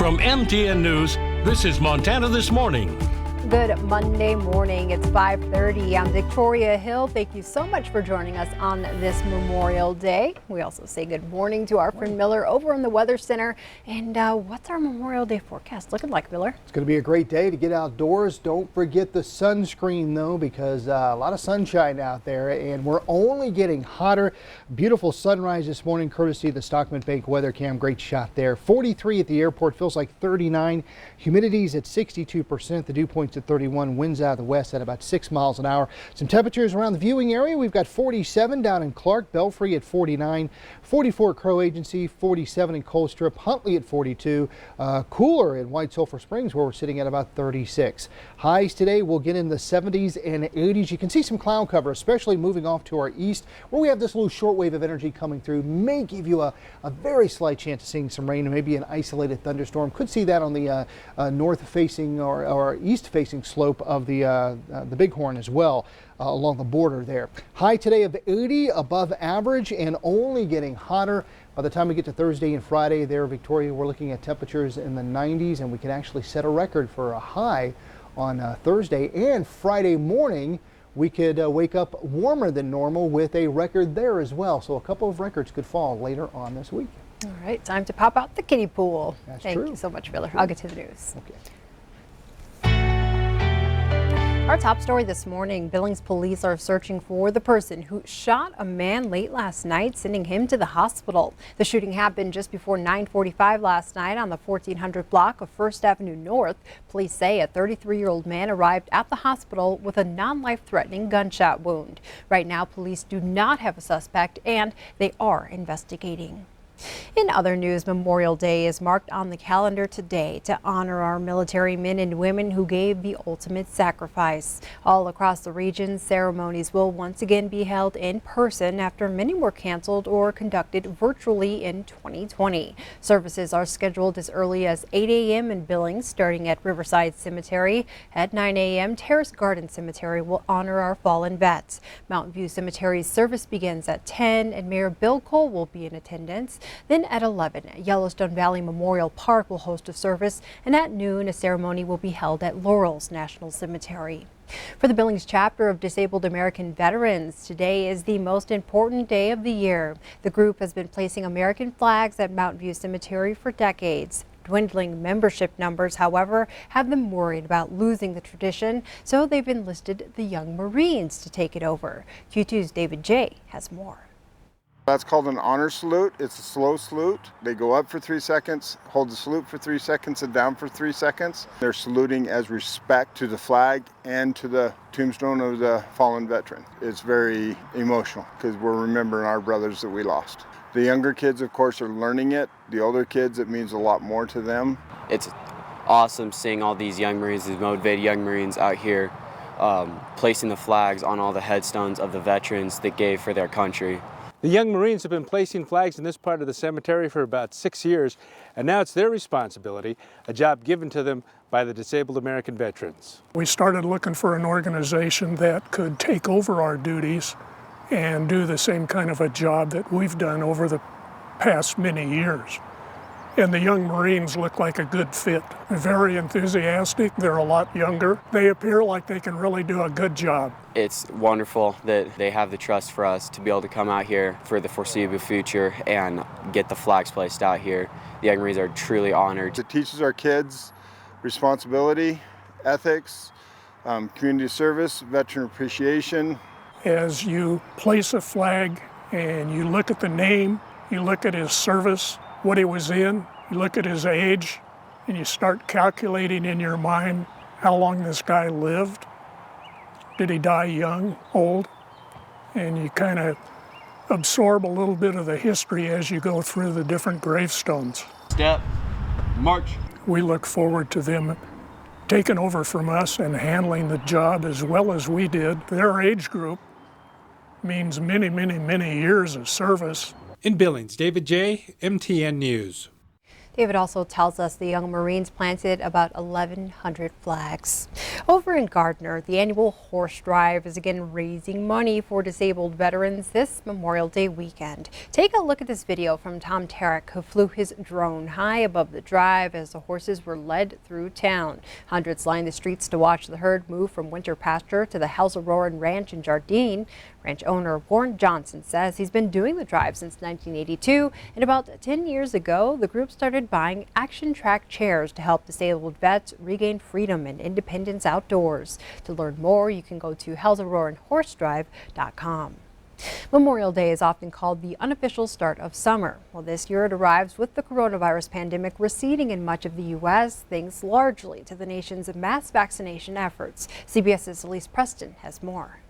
From MTN News, this is Montana This Morning. Good Monday morning. It's 5:30. I'm Victoria Hill. Thank you so much for joining us on this Memorial Day. We also say good morning to our friend Miller over in the Weather Center. And what's our Memorial Day forecast looking like, Miller? It's going to be a great day to get outdoors. Don't forget the sunscreen, though, because a lot of sunshine out there, and we're only getting hotter. Beautiful sunrise this morning, courtesy of the Stockman Bank weather cam. Great shot there. 43 at the airport, feels like 39. Humidity's at 62%. The dew point's at 31. Winds out of the west at about 6 miles an hour. Some temperatures around the viewing area. We've got 47 down in Clark, Belfry at 49, 44 at Crow Agency, 47 in Colstrip, Huntley at 42, cooler in White Sulphur Springs where we're sitting at about 36. Highs today will get in the 70s and 80s. You can see some cloud cover, especially moving off to our east where we have this little shortwave of energy coming through. May give you a very slight chance of seeing some rain and maybe an isolated thunderstorm. Could see that on the north facing or east facing slope of the Bighorn as well, along the border there. High today of 80, above average, and only getting hotter. By the time we get to Thursday and Friday there, Victoria, we're looking at temperatures in the 90s, and we can actually set a record for a high on Thursday. And Friday morning, we could wake up warmer than normal with a record there as well. So a couple of records could fall later on this week. All right, time to pop out the kiddie pool. That's Thank true. you so much, Miller. I'll get to the news. Okay. Our top story this morning, Billings police are searching for the person who shot a man late last night, sending him to the hospital. The shooting happened just before 9:45 last night on the 1400 block of First Avenue North. Police say a 33-year-old man arrived at the hospital with a non-life-threatening gunshot wound. Right now, police do not have a suspect and they are investigating. In other news, Memorial Day is marked on the calendar today to honor our military men and women who gave the ultimate sacrifice. All across the region, ceremonies will once again be held in person after many were canceled or conducted virtually in 2020. Services are scheduled as early as 8 a.m. in Billings, starting at Riverside Cemetery. At 9 a.m., Terrace Garden Cemetery will honor our fallen vets. Mountain View Cemetery's service begins at 10, and Mayor Bill Cole will be in attendance. Then at 11, Yellowstone Valley Memorial Park will host a service, and at noon, a ceremony will be held at Laurel's National Cemetery. For the Billings chapter of Disabled American Veterans, today is the most important day of the year. The group has been placing American flags at Mountain View Cemetery for decades. Dwindling membership numbers, however, have them worried about losing the tradition, so they've enlisted the Young Marines to take it over. Q2's David J. has more. That's called an honor salute. It's a slow salute. They go up for 3 seconds, hold the salute for 3 seconds, and down for 3 seconds. They're saluting as respect to the flag and to the tombstone of the fallen veteran. It's very emotional because we're remembering our brothers that we lost. The younger kids, of course, are learning it. The older kids, it means a lot more to them. It's awesome seeing all these young Marines, these motivated young Marines out here placing the flags on all the headstones of the veterans that gave for their country. The Young Marines have been placing flags in this part of the cemetery for about 6 years, and now it's their responsibility, a job given to them by the Disabled American Veterans. We started looking for an organization that could take over our duties and do the same kind of a job that we've done over the past many years. And the Young Marines look like a good fit. They're very enthusiastic, they're a lot younger. They appear like they can really do a good job. It's wonderful that they have the trust for us to be able to come out here for the foreseeable future and get the flags placed out here. The Young Marines are truly honored. It teaches our kids responsibility, ethics, community service, veteran appreciation. As you place a flag and you look at the name, you look at his service, what he was in, you look at his age, and you start calculating in your mind how long this guy lived. Did he die young, old? And you kind of absorb a little bit of the history as you go through the different gravestones. Step, march. We look forward to them taking over from us and handling the job as well as we did. Their age group means many, many, many years of service. In Billings, David J., MTN News. David also tells us the Young Marines planted about 1,100 flags. Over in Gardner, the annual horse drive is again raising money for disabled veterans this Memorial Day weekend. Take a look at this video from Tom Tarek, who flew his drone high above the drive as the horses were led through town. Hundreds lined the streets to watch the herd move from winter pasture to the Halsaroren Ranch in Jardine. Ranch owner Warren Johnson says he's been doing the drive since 1982, and about 10 years ago, the group started buying action track chairs to help disabled vets regain freedom and independence outdoors. To learn more, you can go to halsarorenhorsedrive.com. Memorial Day is often called the unofficial start of summer. Well, this year it arrives with the coronavirus pandemic receding in much of the U.S., thanks largely to the nation's mass vaccination efforts. CBS's Elise Preston has more.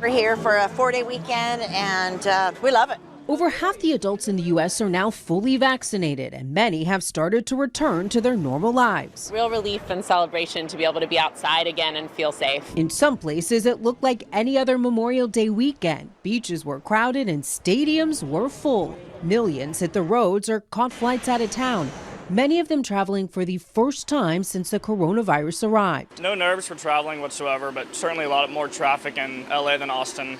We're here for a 4-day weekend and we love it. Over half the adults in the U.S. are now fully vaccinated, and many have started to return to their normal lives. Real relief and celebration to be able to be outside again and feel safe. In some places, it looked like any other Memorial Day weekend. Beaches were crowded and stadiums were full. Millions hit the roads or caught flights out of town, many of them traveling for the first time since the coronavirus arrived. No nerves for traveling whatsoever, but certainly a lot more traffic in LA than Austin.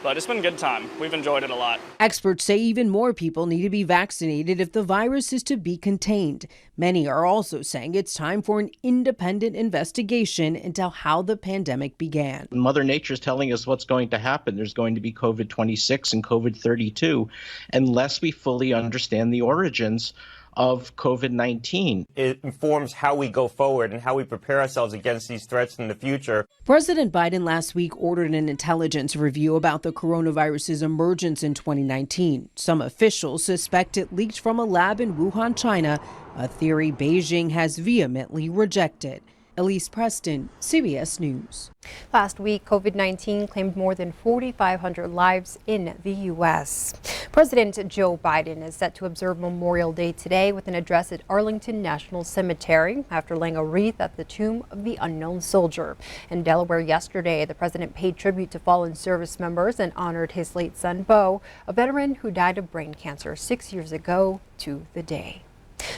But it's been a good time. We've enjoyed it a lot. Experts say even more people need to be vaccinated if the virus is to be contained. Many are also saying it's time for an independent investigation into how the pandemic began. Mother Nature's telling us what's going to happen. There's going to be COVID-26 and COVID-32 unless we fully understand the origins of COVID-19. It informs how we go forward and how we prepare ourselves against these threats in the future. President Biden last week ordered an intelligence review about the coronavirus's emergence in 2019. Some officials suspect it leaked from a lab in Wuhan, China, a theory Beijing has vehemently rejected. Elise Preston, CBS News. Last week, COVID-19 claimed more than 4,500 lives in the U.S. President Joe Biden is set to observe Memorial Day today with an address at Arlington National Cemetery after laying a wreath at the tomb of the unknown soldier. In Delaware yesterday, the president paid tribute to fallen service members and honored his late son, Bo, a veteran who died of brain cancer 6 years ago to the day.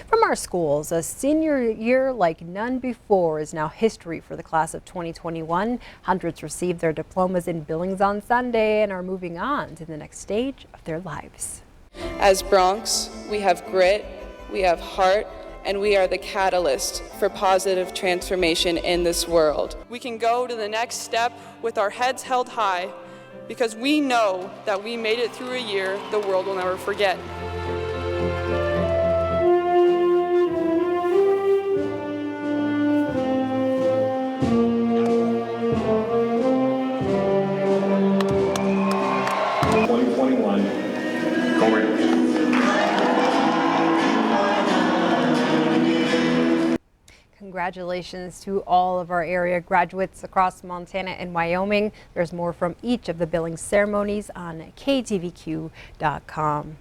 From our schools, a senior year like none before is now history for the class of 2021. Hundreds received their diplomas in Billings on Sunday and are moving on to the next stage of their lives. As Bronx, we have grit, we have heart, and we are the catalyst for positive transformation in this world. We can go to the next step with our heads held high because we know that we made it through a year the world will never forget. Congratulations to all of our area graduates across Montana and Wyoming. There's more from each of the Billings ceremonies on KTVQ.com.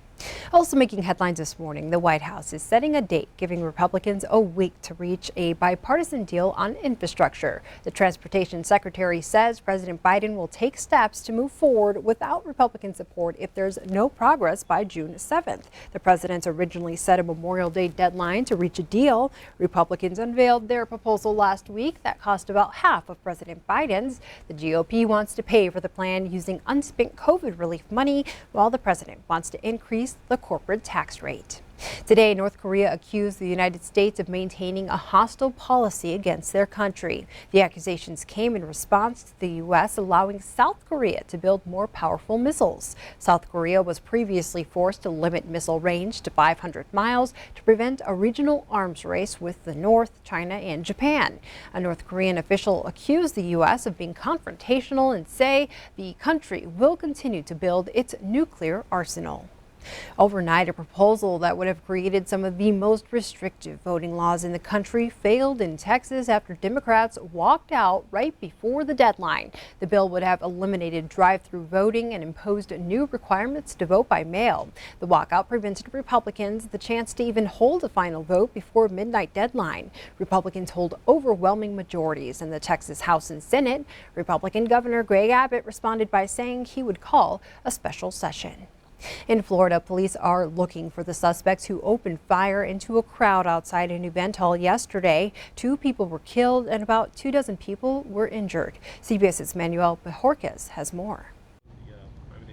Also making headlines this morning, the White House is setting a date giving Republicans a week to reach a bipartisan deal on infrastructure. The Transportation Secretary says President Biden will take steps to move forward without Republican support if there's no progress by June 7th. The president originally set a Memorial Day deadline to reach a deal. Republicans unveiled their proposal last week that cost about half of President Biden's. The GOP wants to pay for the plan using unspent COVID relief money, while the president wants to increase the corporate tax rate. Today, North Korea accused the United States of maintaining a hostile policy against their country. The accusations came in response to the U.S. allowing South Korea to build more powerful missiles. South Korea was previously forced to limit missile range to 500 miles to prevent a regional arms race with the North, China, and Japan. A North Korean official accused the U.S. of being confrontational and say the country will continue to build its nuclear arsenal. Overnight, a proposal that would have created some of the most restrictive voting laws in the country failed in Texas after Democrats walked out right before the deadline. The bill would have eliminated drive-through voting and imposed new requirements to vote by mail. The walkout prevented Republicans the chance to even hold a final vote before midnight deadline. Republicans hold overwhelming majorities in the Texas House and Senate. Republican Governor Greg Abbott responded by saying he would call a special session. In Florida, police are looking for the suspects who opened fire into a crowd outside an event hall yesterday. 2 people were killed and about 24 people were injured. CBS's Manuel Bojorquez has more.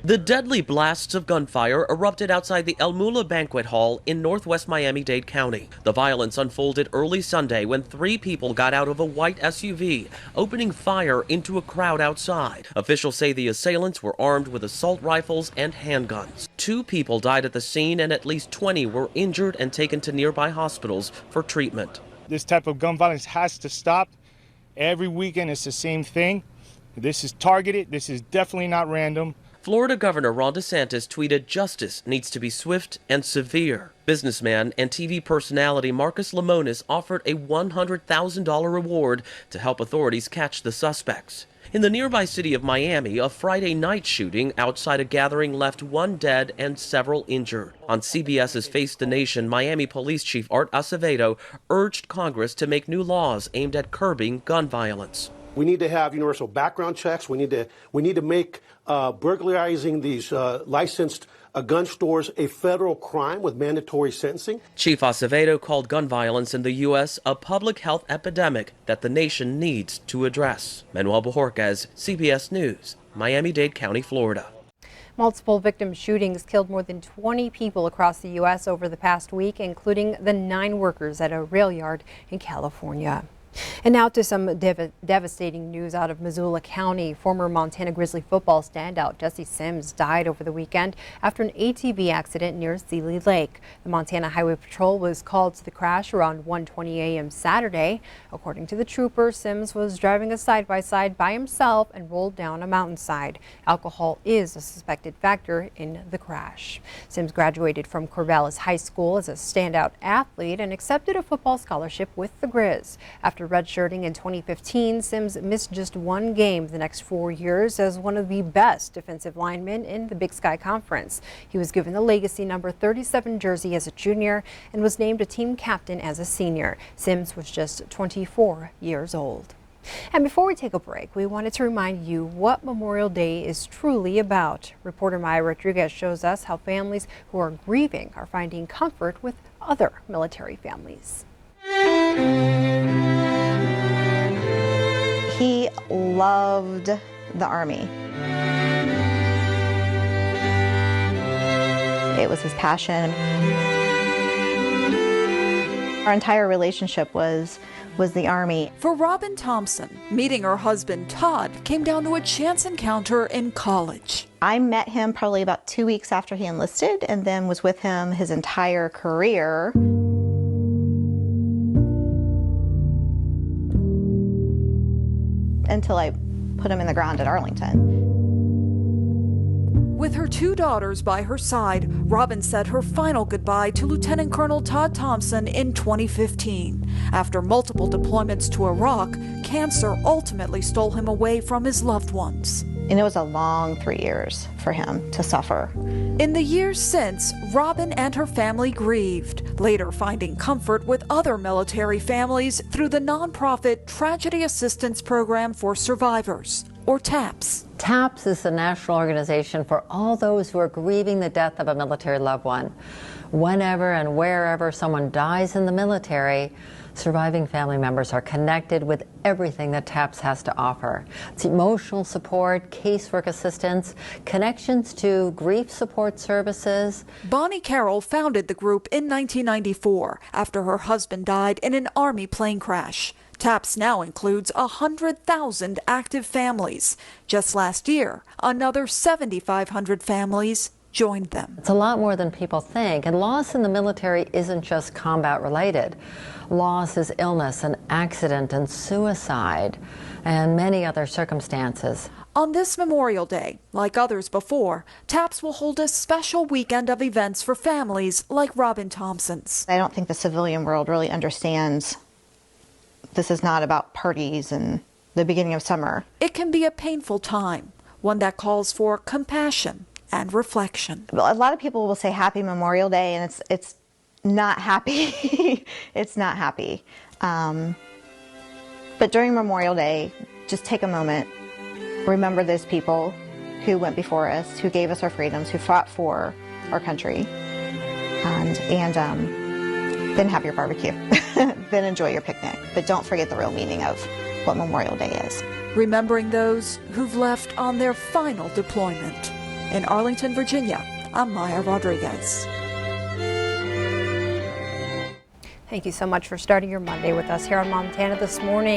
The deadly blasts of gunfire erupted outside the El Mula Banquet Hall in northwest Miami-Dade County. The violence unfolded early Sunday when 3 people got out of a white SUV, opening fire into a crowd outside. Officials say the assailants were armed with assault rifles and handguns. 2 people died at the scene and at least 20 were injured and taken to nearby hospitals for treatment. This type of gun violence has to stop. Every weekend it's the same thing. This is targeted. This is definitely not random. Florida Governor Ron DeSantis tweeted justice needs to be swift and severe. Businessman and TV personality Marcus Lemonis offered a $100,000 reward to help authorities catch the suspects. In the nearby city of Miami, a Friday night shooting outside a gathering left 1 dead and several injured. On CBS's Face the Nation, Miami Police Chief Art Acevedo urged Congress to make new laws aimed at curbing gun violence. We need to have universal background checks. We need to make burglarizing these licensed gun stores a federal crime with mandatory sentencing. Chief Acevedo called gun violence in the U.S. a public health epidemic that the nation needs to address. Manuel Bojorquez, CBS News, Miami-Dade County, Florida. Multiple victim shootings killed more than 20 people across the U.S. over the past week, including the 9 workers at a rail yard in California. And now to some devastating news out of Missoula County. Former Montana Grizzly football standout Jesse Sims died over the weekend after an ATV accident near Seeley Lake. The Montana Highway Patrol was called to the crash around 1:20 a.m. Saturday. According to the trooper, Sims was driving a side-by-side by himself and rolled down a mountainside. Alcohol is a suspected factor in the crash. Sims graduated from Corvallis High School as a standout athlete and accepted a football scholarship with the Grizz. After redshirting in 2015, Sims missed just 1 game the next 4 years as one of the best defensive linemen in the Big Sky Conference. He was given the legacy number 37 jersey as a junior and was named a team captain as a senior. Sims was just 24 years old. And before we take a break, we wanted to remind you what Memorial Day is truly about. Reporter Maya Rodriguez shows us how families who are grieving are finding comfort with other military families. He loved the Army. It was his passion. Our entire relationship was the Army. For Robin Thompson, meeting her husband Todd came down to a chance encounter in college. I met him probably about 2 weeks after he enlisted and then was with him his entire career. Until I put him in the ground at Arlington. With her 2 daughters by her side, Robin said her final goodbye to Lieutenant Colonel Todd Thompson in 2015. After multiple deployments to Iraq, cancer ultimately stole him away from his loved ones. And it was a long 3 years for him to suffer. In the years since, Robin and her family grieved, later finding comfort with other military families through the nonprofit Tragedy Assistance Program for Survivors, or TAPS. TAPS is the national organization for all those who are grieving the death of a military loved one. Whenever and wherever someone dies in the military, surviving family members are connected with everything that TAPS has to offer. It's emotional support, casework assistance, connections to grief support services. Bonnie Carroll founded the group in 1994 after her husband died in an Army plane crash. TAPS now includes 100,000 active families. Just last year, another 7,500 families joined them. It's a lot more than people think, and loss in the military isn't just combat related. Loss is illness and accident and suicide and many other circumstances. On this Memorial Day, like others before, TAPS will hold a special weekend of events for families like Robin Thompson's. I don't think the civilian world really understands this is not about parties and the beginning of summer. It can be a painful time, one that calls for compassion and reflection. A lot of people will say Happy Memorial Day, and it's not happy. It's not happy. But during Memorial Day, just take a moment, remember those people who went before us, who gave us our freedoms, who fought for our country. And then have your barbecue. Then enjoy your picnic. But don't forget the real meaning of what Memorial Day is. Remembering those who've left on their final deployment. In Arlington, Virginia, I'm Maya Rodriguez. Thank you so much for starting your Monday with us here on Montana This Morning.